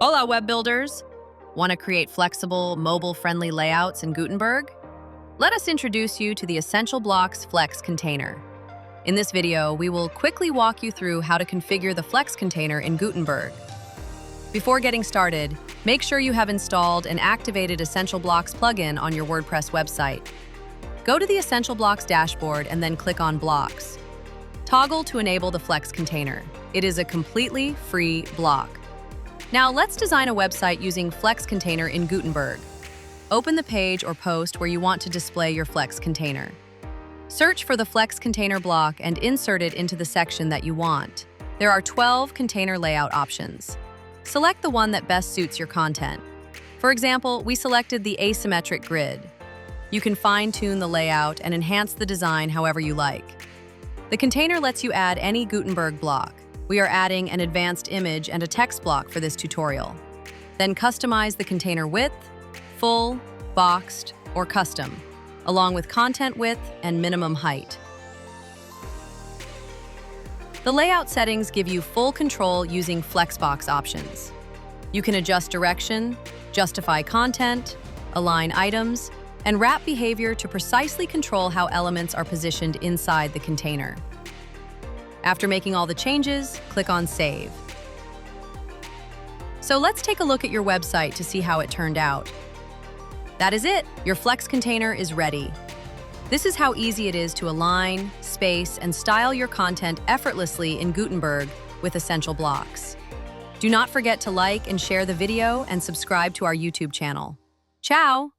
Hola, web builders! Want to create flexible, mobile-friendly layouts in Gutenberg? Let us introduce you to the Essential Blocks Flex container. In this video, we will quickly walk you through how to configure the Flex container in Gutenberg. Before getting started, make sure you have installed an activated Essential Blocks plugin on your WordPress website. Go to the Essential Blocks dashboard and then click on Blocks. Toggle to enable the Flex container. It is a completely free block. Now let's design a website using Flex container in Gutenberg. Open the page or post where you want to display your Flex container. Search for the Flex container block and insert it into the section that you want. There are 12 container layout options. Select the one that best suits your content. For example, we selected the asymmetric grid. You can fine-tune the layout and enhance the design however you like. The container lets you add any Gutenberg block. We are adding an advanced image and a text block for this tutorial. Then customize the container width, full, boxed, or custom, along with content width and minimum height. The layout settings give you full control using Flexbox options. You can adjust direction, justify content, align items, and wrap behavior to precisely control how elements are positioned inside the container. After making all the changes, click on Save. So let's take a look at your website to see how it turned out. That is it! Your Flex container is ready. This is how easy it is to align, space, and style your content effortlessly in Gutenberg with Essential Blocks. Do not forget to like and share the video and subscribe to our YouTube channel. Ciao!